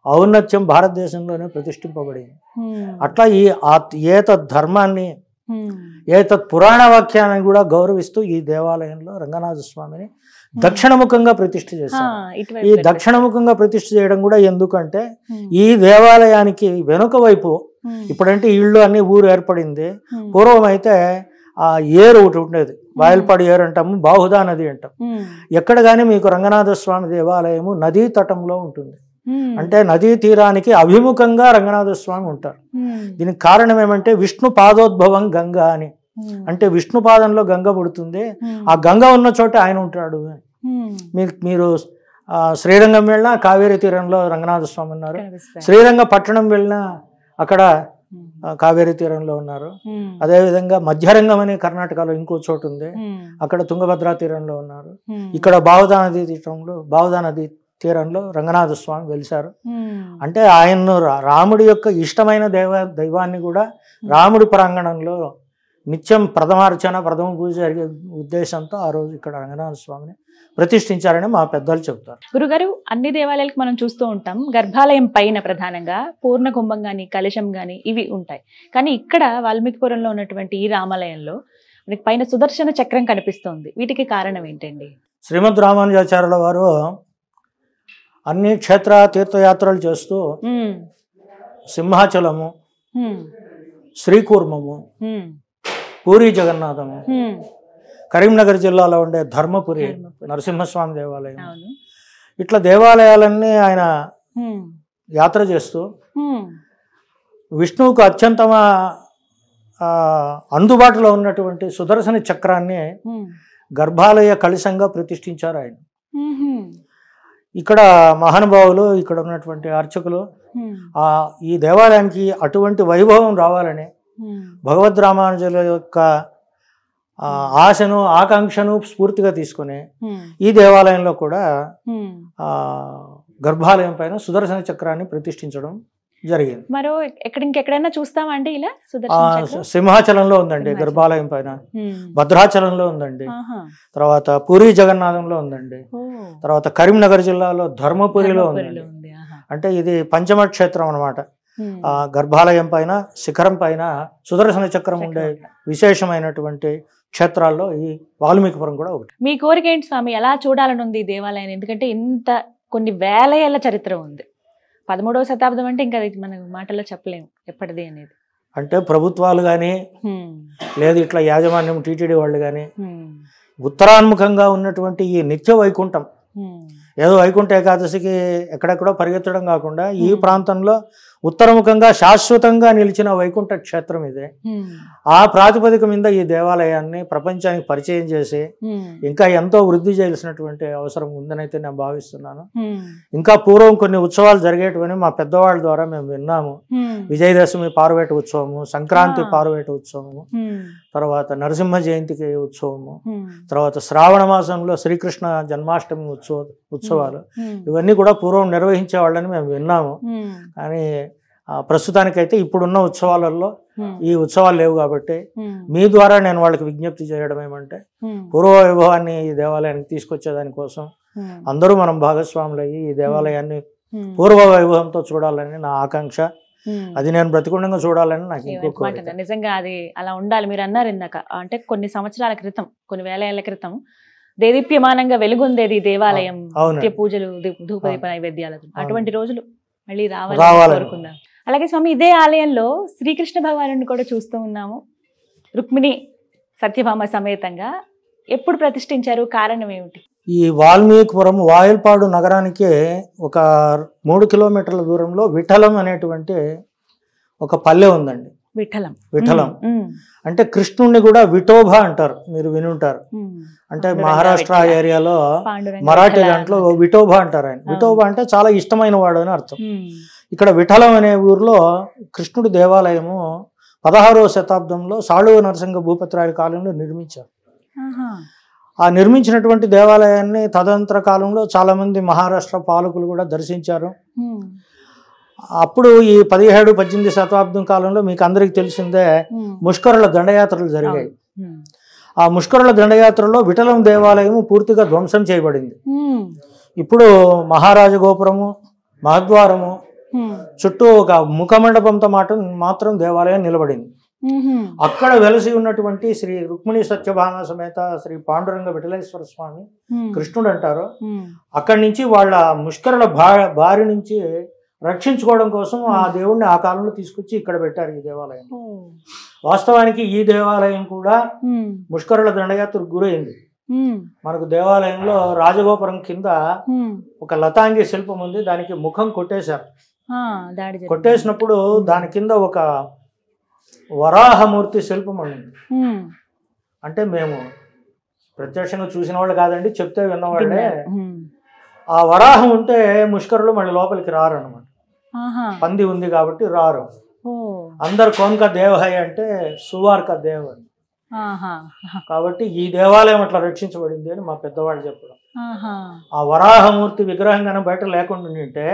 ఔన్నత్యం భారతదేశంలోనే ప్రతిష్ఠింపబడింది. అట్లా ఈ ఏతత్ ధర్మాన్ని, ఏతత్ పురాణ వాక్యాన్ని కూడా గౌరవిస్తూ ఈ దేవాలయంలో రంగనాథ స్వామిని దక్షిణముఖంగా ప్రతిష్ఠ చేశారు. ఈ దక్షిణముఖంగా ప్రతిష్ఠ చేయడం కూడా ఎందుకంటే ఈ దేవాలయానికి వెనుక వైపు ఇప్పుడంటే ఇళ్ళు అన్ని ఊరు ఏర్పడింది. పూర్వం అయితే ఆ ఏరు ఒకటి ఉండేది, బాయల్పాడు ఏరు అంటాము, బాహుదా నది అంటాం. ఎక్కడ కానీ మీకు రంగనాథ స్వామి దేవాలయము నదీ తటంలో ఉంటుంది. అంటే నదీ తీరానికి అభిముఖంగా రంగనాథ స్వామి ఉంటారు. దీనికి కారణం ఏమంటే విష్ణు పాదోద్భవం గంగా అని. అంటే విష్ణు పాదంలో గంగ పుడుతుంది, ఆ గంగ ఉన్న చోట ఆయన ఉంటాడు. మీరు శ్రీరంగం వెళ్ళినా కావేరీ తీరంలో రంగనాథ స్వామి ఉన్నారు. శ్రీరంగ పట్టణం వెళ్ళినా అక్కడ కావేరీ తీరంలో ఉన్నారు. అదేవిధంగా మధ్యరంగం అనే కర్ణాటకలో ఇంకో చోటు ఉంది, అక్కడ తుంగభద్రా తీరంలో ఉన్నారు. ఇక్కడ బావుదా నది తీరంలో రంగనాథ స్వామి వెలిశారు. అంటే ఆయన్ను రాముడి యొక్క ఇష్టమైన దైవాన్ని కూడా రాముడి ప్రాంగణంలో నిత్యం ప్రథమార్చన, ప్రథమ పూజ జరిగే ఉద్దేశంతో ఆ రోజు ఇక్కడ రంగనాథ స్వామిని ప్రతిష్ఠించారని మా పెద్దలు చెప్తారు. గురుగారు, అన్ని దేవాలయాలకు మనం చూస్తూ ఉంటాం, గర్భాలయం పైన ప్రధానంగా పూర్ణ కుంభం గాని కలశం గాని ఇవి ఉంటాయి. కానీ ఇక్కడ వాల్మీకిపురంలో ఉన్నటువంటి ఈ రామాలయంలో మనకి పైన సుదర్శన చక్రం కనిపిస్తోంది. వీటికి కారణం ఏంటండి? శ్రీమద్ రామానుజాచార్యుల వారు అన్ని క్షేత్ర తీర్థయాత్రలు చేస్తూ సింహాచలము, శ్రీకూర్మము, పూరి జగన్నాథము, కరీంనగర్ జిల్లాలో ఉండే ధర్మపురి నరసింహస్వామి దేవాలయం, ఇట్లా దేవాలయాలన్నీ ఆయన యాత్ర చేస్తూ విష్ణువుకు అత్యంతమ అందుబాటులో ఉన్నటువంటి సుదర్శన చక్రాన్ని గర్భాలయ కలశంగా ప్రతిష్ఠించారు ఆయన. ఇక్కడ మహానుభావులు, ఇక్కడ ఉన్నటువంటి అర్చకులు ఈ దేవాలయానికి అటువంటి వైభవం రావాలని భగవద్ రామానుజుల యొక్క ఆశను ఆకాంక్షను స్ఫూర్తిగా తీసుకుని ఈ దేవాలయంలో కూడా గర్భాలయం పైన సుదర్శన చక్రాన్ని ప్రతిష్ఠించడం జరిగింది. మరో ఇంకెక్కడైనా చూస్తామండి ఇలా? సింహాచలంలో ఉందండి గర్భాలయం పైన, భద్రాచలంలో ఉందండి, తర్వాత పూరి జగన్నాథంలో ఉందండి, తర్వాత కరీంనగర్ జిల్లాలో ధర్మపురిలో ఉందండి. అంటే ఇది పంచమ క్షేత్రం అన్నమాట. ఆ గర్భాలయం పైన శిఖరం పైన సుదర్శన చక్రం ఉండే విశేషమైనటువంటి క్షేత్రాల్లో ఈ వాల్మీకిపురం కూడా ఒకటి. మీ కోరిక ఏంటి స్వామి? ఎలా చూడాలని ఉంది ఈ దేవాలయాన్ని? ఎందుకంటే ఇంత కొన్ని వేల ఏళ్ల చరిత్ర ఉంది. 13వ శతాబ్దం అంటే ఇంకా మన మాటల్లో చెప్పలేము ఎప్పటిది అనేది. అంటే ప్రభుత్వాలు కానీ లేదు ఇట్లా యాజమాన్యం టీటీడీ వాళ్ళు కానీ ఉత్తరాన్ముఖంగా ఉన్నటువంటి ఈ నిత్య వైకుంఠం, ఏదో వైకుంఠ ఏకాదశికి ఎక్కడెక్కడో పరిగెత్తడం కాకుండా ఈ ప్రాంతంలో ఉత్తరముఖంగా శాశ్వతంగా నిలిచిన వైకుంఠ క్షేత్రం ఇదే. ఆ ప్రాతిపదిక మీద ఈ దేవాలయాన్ని ప్రపంచానికి పరిచయం చేసి ఇంకా ఎంతో వృద్ధి చేయాల్సినటువంటి అవసరం ఉందనైతే నేను భావిస్తున్నాను. ఇంకా పూర్వం కొన్ని ఉత్సవాలు జరిగేటివని మా పెద్దవాళ్ళ ద్వారా మేము విన్నాము. విజయదశమి పార్వేట ఉత్సవము, సంక్రాంతి పార్వేట ఉత్సవము, తర్వాత నరసింహ జయంతికి ఉత్సవము, తర్వాత శ్రావణ మాసంలో శ్రీకృష్ణ జన్మాష్టమి ఉత్సవాలు, ఇవన్నీ కూడా పూర్వం నిర్వహించే వాళ్ళని మేము విన్నాము. కానీ ప్రస్తుతానికైతే ఇప్పుడున్న ఉత్సవాలలో ఈ ఉత్సవాలు లేవు కాబట్టి మీ ద్వారా నేను వాళ్ళకి విజ్ఞప్తి చేయడం ఏమంటే పూర్వ వైభవాన్ని ఈ దేవాలయానికి తీసుకొచ్చేదానికోసం అందరూ మనం భాగస్వాములయ్యి ఈ దేవాలయాన్ని పూర్వ వైభవంతో చూడాలని నా ఆకాంక్ష. అది నేను బ్రతికుండంగా చూడాలని నాకు ఇంకో నిజంగా అది అలా ఉండాలి. మీరు అన్నారు ఇందాక, అంటే కొన్ని సంవత్సరాల క్రితం, కొన్ని వేల ఏళ్ల క్రితం దేదీప్యమానంగా వెలుగొందేది దేవాలయం, నిత్య పూజలు, ధూపదీప నైవేద్యాలతో. అటువంటి రోజులు మళ్ళీ రావాలని కోరుకుందాం. అలాగే స్వామి, ఇదే ఆలయంలో శ్రీకృష్ణ భగవానుడిని కూడా చూస్తూ ఉన్నాము. రుక్మిణి సత్యభామ సమేతంగా ఎప్పుడు ప్రతిష్ఠించారు? కారణం ఏమిటి? ఈ వాల్మీకిపురం వాయల్పాడు నగరానికి ఒక 3 కిలోమీటర్ల దూరంలో విఠలం అనేటువంటి ఒక పల్లె ఉందండి. విఠలం అంటే కృష్ణుడిని కూడా విఠోబా అంటారు, మీరు వినుంటారు. అంటే మహారాష్ట్ర ఏరియాలో మరాఠీ దాంట్లో విఠోబా అంటారు. ఆయన విఠోబా అంటే చాలా ఇష్టమైన వాడు అని అర్థం. ఇక్కడ విఠలం అనే ఊర్లో కృష్ణుడి దేవాలయము 16వ శతాబ్దంలో సాళువ నరసింహ భూపతిరాయల కాలంలో నిర్మించారు. ఆ నిర్మించినటువంటి దేవాలయాన్ని తదనంతర కాలంలో చాలా మంది మహారాష్ట్ర పాలకులు కూడా దర్శించారు. అప్పుడు ఈ 17-18 శతాబ్దం కాలంలో మీకు అందరికి తెలిసిందే ముష్కరుల దండయాత్రలు జరిగాయి. ఆ ముష్కరుల దండయాత్రలో విఠలం దేవాలయం పూర్తిగా ధ్వంసం చేయబడింది. ఇప్పుడు మహారాజ గోపురము, మహద్వారము చుట్టూ ఒక ముఖమండపంతో మాత్రం దేవాలయం నిలబడింది. అక్కడ వెలసి ఉన్నటువంటి శ్రీ రుక్మిణి సత్యభామ సమేత శ్రీ పాండురంగ విఠలేశ్వర స్వామి, కృష్ణుడు అంటారు, అక్కడి నుంచి వాళ్ళ ముష్కరుల బారి నుంచి రక్షించుకోవడం కోసం ఆ దేవుణ్ణి ఆ కాలంలో తీసుకొచ్చి ఇక్కడ పెట్టారు ఈ దేవాలయం. వాస్తవానికి ఈ దేవాలయం కూడా ముష్కరుల దండయాత్రకు గురైంది. మనకు దేవాలయంలో రాజగోపురం కింద ఒక లతాంగి శిల్పం ఉంది, దానికి ముఖం కొట్టేశారు. కొట్టేసినప్పుడు దాని కింద ఒక వరాహమూర్తి శిల్పం ఉంది. అంటే మేము ప్రత్యక్షంగా చూసిన వాళ్ళు కాదండి, చెప్తే విన్నవాళ్ళే. ఆ వరాహం ఉంటే ముష్కరులు మళ్ళీ లోపలికి రారు అనమాట. పంది ఉంది కాబట్టి రారు. అందరు కోన్క దేవహై అంటే సువార్క దేవ అని. కాబట్టి ఈ దేవాలయం అట్లా రక్షించబడింది అని మా పెద్దవాళ్ళు చెప్పడం. ఆ వరాహమూర్తి విగ్రహం కానీ బయట లేకుండా ఉంటే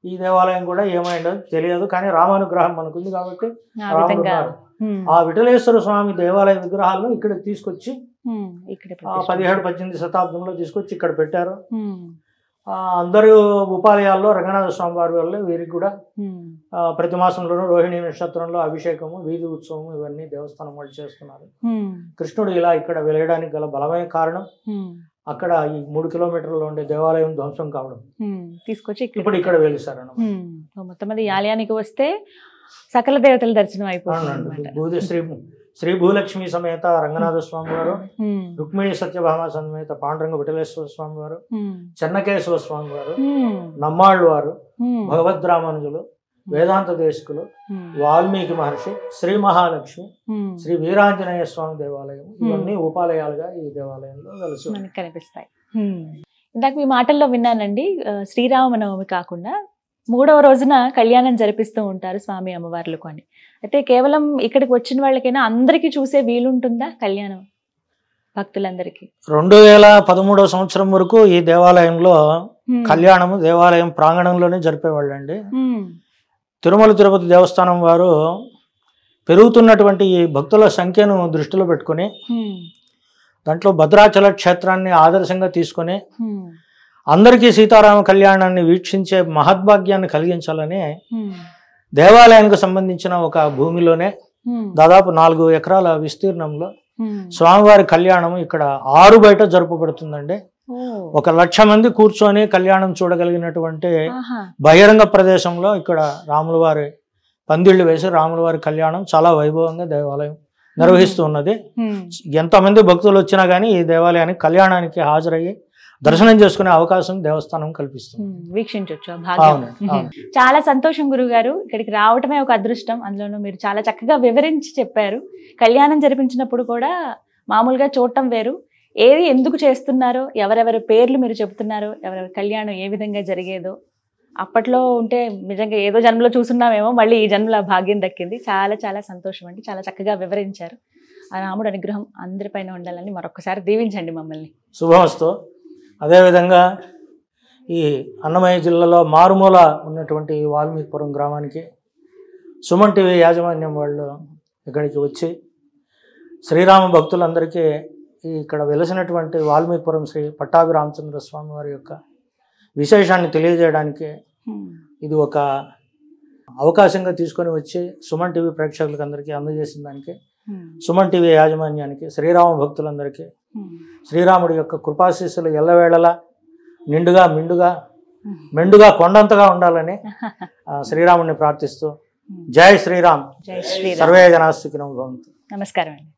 ఈ దేవాలయం కూడా ఏమైందో తెలియదు. కానీ రామానుగ్రహం మనకుంది కాబట్టి ఆ విఠలేశ్వర స్వామి దేవాలయ విగ్రహాలను ఇక్కడ తీసుకొచ్చి 17-18 శతాబ్దంలో తీసుకొచ్చి ఇక్కడ పెట్టారు. అందరూ ఉపాలయాల్లో రంగనాథ స్వామి వారి వల్ల వీరికి కూడా ప్రతి మాసంలోనూ రోహిణి నక్షత్రంలో అభిషేకము, వీధి ఉత్సవము ఇవన్నీ దేవస్థానం వాళ్ళు చేస్తున్నారు. కృష్ణుడు ఇలా ఇక్కడ వెలగడానికి గల బలమైన కారణం అక్కడ ఈ 3 కిలోమీటర్లో ఉండే దేవాలయం ధ్వంసం కావడం, తీసుకొచ్చి ఇప్పుడు ఇక్కడ వెలిసారు. మొత్తం మంది ఆలయానికి వస్తే సకల దేవతల దర్శనం అయిపోతుంది. శ్రీ భూలక్ష్మి సమేత రంగనాథ స్వామి వారు, రుక్మిణి సత్యభామ సమేత పాండురంగ విఠలేశ్వర స్వామి వారు, చెన్నకేశవ స్వామి వారు, నమ్మాళ్ళు వారు, భగవద్ రామానుజులు వేదాంత దేశకులు, వాల్మీకి మహర్షి, శ్రీ మహాలక్ష్మి, శ్రీ వీరాంజనేయ స్వామి దేవాలయం, ఇవన్నీ ఉపాలయాలుగా ఈ దేవాలయంలో కలిసి మనకి కనిపిస్తాయి. ఇందాక మీ మాటల్లో విన్నానండి, శ్రీరామనవమి కాకుండా 3వ రోజున కళ్యాణం జరిపిస్తూ ఉంటారు స్వామి అమ్మవార్లకు అని. అయితే కేవలం ఇక్కడికి వచ్చిన వాళ్ళకైనా అందరికీ చూసే వీలుంటుందా కళ్యాణం భక్తులందరికీ? 2013వ సంవత్సరం వరకు ఈ దేవాలయంలో కళ్యాణము దేవాలయం ప్రాంగణంలోనే జరిపేవాళ్ళండి. తిరుమల తిరుపతి దేవస్థానం వారు పెరుగుతున్నటువంటి ఈ భక్తుల సంఖ్యను దృష్టిలో పెట్టుకుని దాంట్లో భద్రాచల క్షేత్రాన్ని ఆదర్శంగా తీసుకొని అందరికీ సీతారామ కళ్యాణాన్ని వీక్షించే మహద్భాగ్యాన్ని కలిగించాలని దేవాలయానికి సంబంధించిన ఒక భూమిలోనే దాదాపు 4 ఎకరాల విస్తీర్ణంలో స్వామివారి కళ్యాణం ఇక్కడ ఆరు బయట జరుపబడుతుందండి. 1,00,000 మంది కూర్చొని కళ్యాణం చూడగలిగినటువంటి బహిరంగ ప్రదేశంలో ఇక్కడ రాముల వారి పందిళ్లు వేసి రాముల వారి కళ్యాణం చాలా వైభవంగా దేవాలయం నిర్వహిస్తూ ఉన్నది. ఎంతమంది భక్తులు వచ్చినా కానీ ఈ దేవాలయానికి కళ్యాణానికి హాజరయ్యి దర్శనం చేసుకునే అవకాశం దేవస్థానం కల్పిస్తుంది, వీక్షించవచ్చు. చాలా సంతోషం గురుగారు, ఇక్కడికి రావటమే ఒక అదృష్టం. అందులోనూ మీరు చాలా చక్కగా వివరించి చెప్పారు. కళ్యాణం జరిపించినప్పుడు కూడా మామూలుగా చూడటం వేరు, ఏది ఎందుకు చేస్తున్నారో, ఎవరెవరి పేర్లు మీరు చెబుతున్నారో, ఎవరెవరి కళ్యాణం ఏ విధంగా జరిగేదో, అప్పట్లో ఉంటే నిజంగా ఏదో జన్మలో చూస్తున్నామేమో, మళ్ళీ ఈ జన్మలో భాగ్యం దక్కింది. చాలా చాలా సంతోషం అండి, చాలా చక్కగా వివరించారు. ఆ రాముడు అనుగ్రహం అందరిపైన ఉండాలని మరొకసారి దీవించండి మమ్మల్ని. శుభమస్తు. అదేవిధంగా ఈ అన్నమయ్య జిల్లాలో మారుమూల ఉన్నటువంటి వాల్మీకిపురం గ్రామానికి సుమన్ టీవీ యాజమాన్యం వాళ్ళు ఇక్కడికి వచ్చి శ్రీరామ భక్తులందరికీ ఇక్కడ వెలిసినటువంటి వాల్మీకిపురం శ్రీ పట్టాభి రామచంద్ర స్వామి వారి యొక్క విశేషాన్ని తెలియజేయడానికి ఇది ఒక అవకాశంగా తీసుకొని వచ్చి సుమన్ టీవీ ప్రేక్షకులకు అందరికీ అందజేసిన దానికి సుమన్ టీవీ యాజమాన్యానికి, శ్రీరామ భక్తులందరికీ శ్రీరాముడి యొక్క కృపాశీస్సులు ఎల్లవేళలా నిండుగా మెండుగా కొండంతగా ఉండాలని శ్రీరాముడిని ప్రార్థిస్తూ జై శ్రీరామ్, సర్వే జనా సుఖినో భవంతు. నమస్కారం అండి.